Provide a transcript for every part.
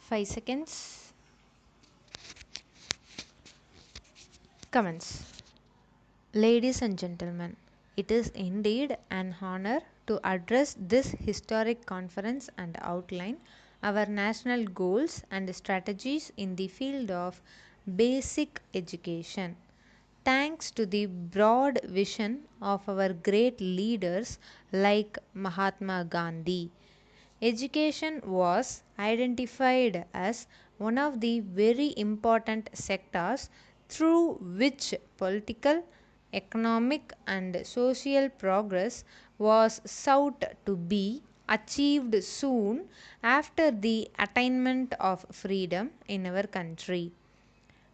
5 seconds. Comments. Ladies and gentlemen, it is indeed an honor to address this historic conference and outline our national goals and strategies in the field of basic education. Thanks to the broad vision of our great leaders like Mahatma Gandhi, education was identified as one of the very important sectors through which political, economic, and social progress was sought to be achieved soon after the attainment of freedom in our country.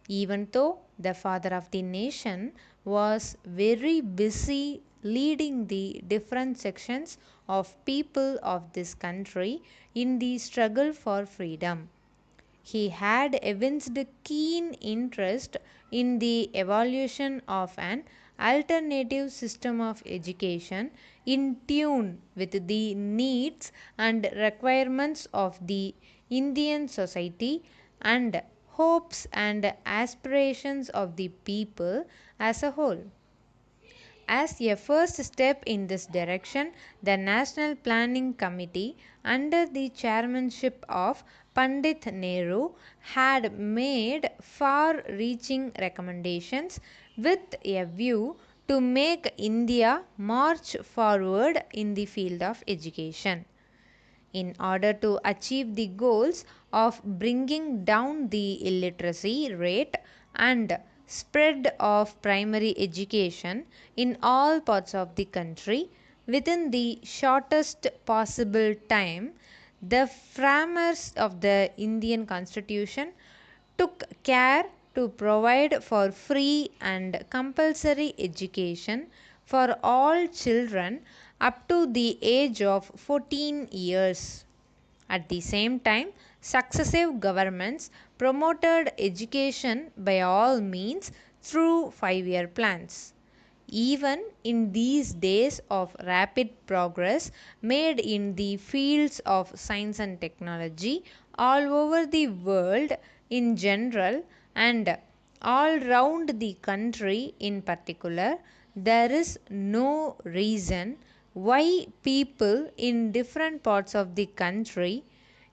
Even though the father of the nation was very busy leading the different sections of people of this country in the struggle for freedom, he had evinced keen interest in the evolution of an alternative system of education in tune with the needs and requirements of the Indian society and hopes and aspirations of the people as a whole. As a first step in this direction, the National Planning Committee, under the chairmanship of Pandit Nehru, had made far reaching recommendations with a view to make India march forward in the field of education. In order to achieve the goals of bringing down the illiteracy rate and spread of primary education in all parts of the country within the shortest possible time, the framers of the Indian Constitution took care to provide for free and compulsory education for all children up to the age of 14 years. At the same time, successive governments promoted education by all means through 5-year plans. Even in these days of rapid progress made in the fields of science and technology all over the world in general and all round the country in particular, there is no reason why people in different parts of the country,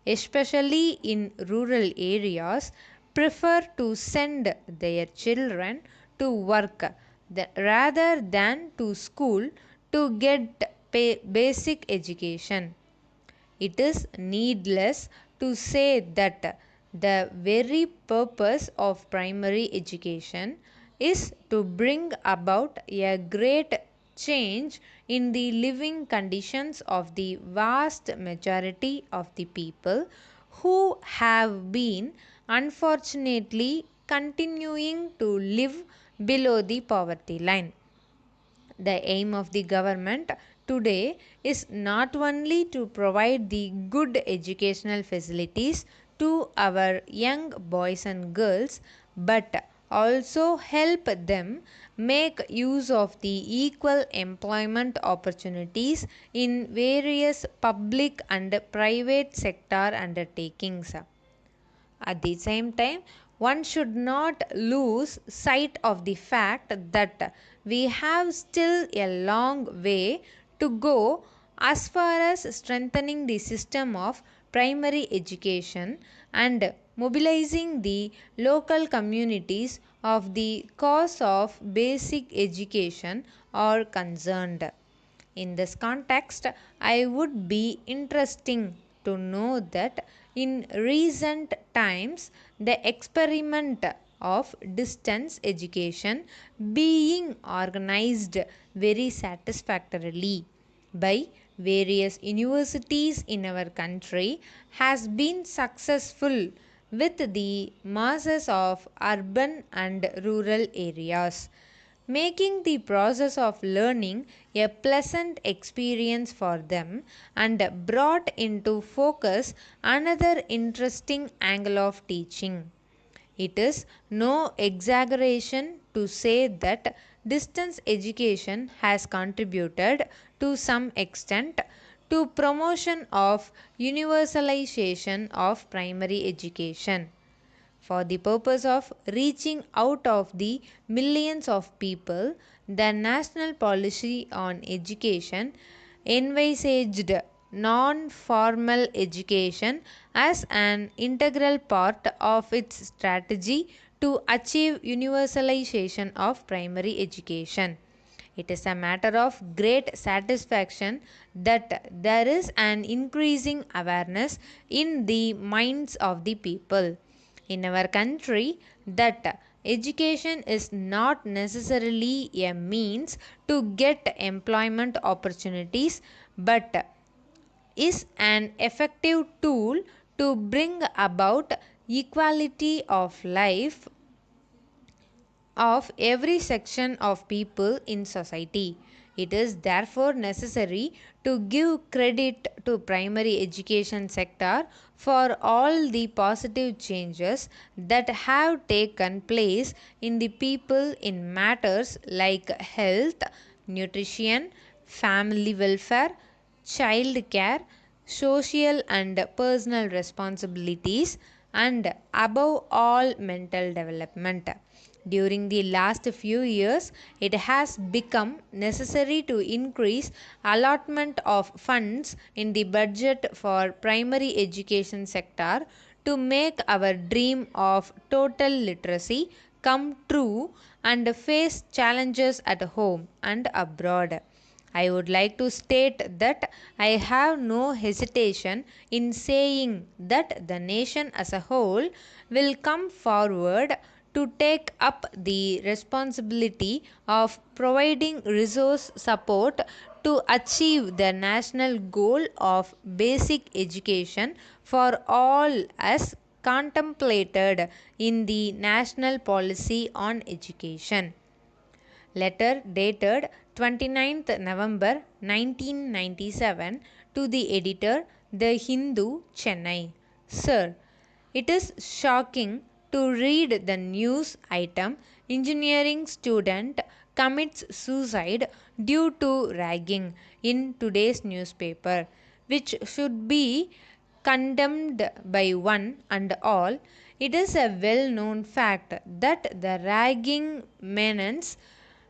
especially in rural areas, prefer to send their children to work rather than to school to get basic education. It is needless to say that the very purpose of primary education is to bring about a great change in the living conditions of the vast majority of the people who have been unfortunately continuing to live below the poverty line. The aim of the government today is not only to provide the good educational facilities to our young boys and girls, but also help them make use of the equal employment opportunities in various public and private sector undertakings. At the same time, one should not lose sight of the fact that we have still a long way to go as far as strengthening the system of primary education and mobilizing the local communities of the cause of basic education are concerned. In this context, I would be interesting to know that in recent times the experiment of distance education being organized very satisfactorily by various universities in our country has been successful with the masses of urban and rural areas, making the process of learning a pleasant experience for them and brought into focus another interesting angle of teaching. It is no exaggeration to say that distance education has contributed to some extent to promotion of universalization of primary education. For the purpose of reaching out of the millions of people, the national policy on education envisaged non-formal education as an integral part of its strategy to achieve universalization of primary education. It is a matter of great satisfaction that there is an increasing awareness in the minds of the people in our country that education is not necessarily a means to get employment opportunities but is an effective tool to bring about equality of life of every section of people in society. It is therefore necessary to give credit to primary education sector for all the positive changes that have taken place in the people in matters like health, nutrition, family welfare, child care, social and personal responsibilities, and above all mental development. During the last few years, it has become necessary to increase allotment of funds in the budget for primary education sector to make our dream of total literacy come true and face challenges at home and abroad. I would like to state that I have no hesitation in saying that the nation as a whole will come forward to take up the responsibility of providing resource support to achieve the national goal of basic education for all as contemplated in the national policy on education. Letter dated 29th November 1997 to the editor, The Hindu, Chennai. Sir, it is shocking to read the news item engineering student commits suicide due to ragging in today's newspaper, which should be condemned by one and all. It is a well known fact that the ragging menace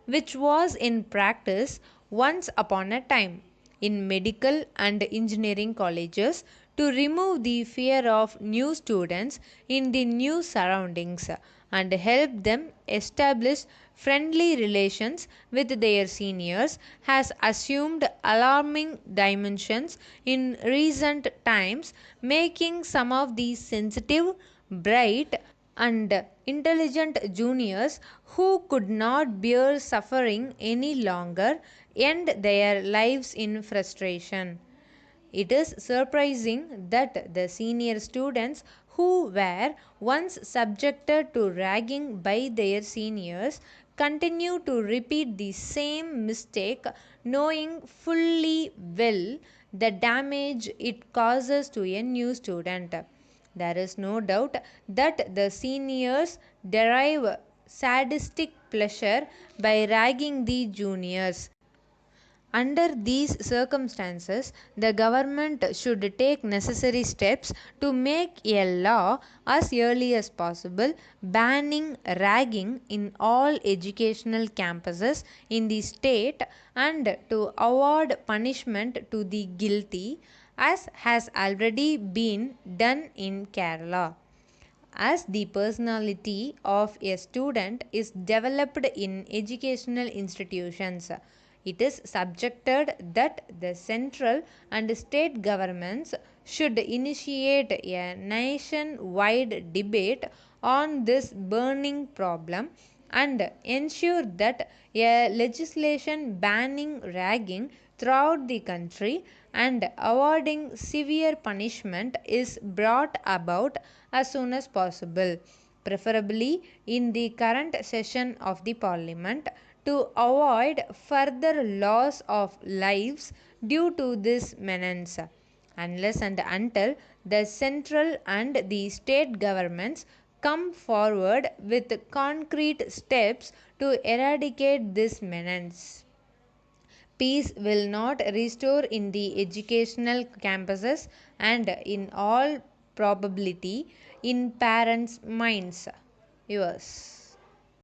which was in practice once upon a time in medical and engineering colleges to remove the fear of new students in the new surroundings and help them establish friendly relations with their seniors has assumed alarming dimensions in recent times, making some of these sensitive, bright, and intelligent juniors who could not bear suffering any longer end their lives in frustration. It is surprising that the senior students who were once subjected to ragging by their seniors continue to repeat the same mistake, knowing fully well the damage it causes to a new student. There is no doubt that the seniors derive sadistic pleasure by ragging the juniors. Under these circumstances, the government should take necessary steps to make a law as early as possible banning ragging in all educational campuses in the state and to award punishment to the guilty, as has already been done in Kerala. As the personality of a student is developed in educational institutions, it is subjected that the central and state governments should initiate a nation-wide debate on this burning problem and ensure that a legislation banning ragging throughout the country and awarding severe punishment is brought about as soon as possible, preferably in the current session of the parliament, to avoid further loss of lives due to this menace, unless and until the central and the state governments come forward with concrete steps to eradicate this menace. Peace will not restore in the educational campuses and, in all probability, in parents' minds. Yours.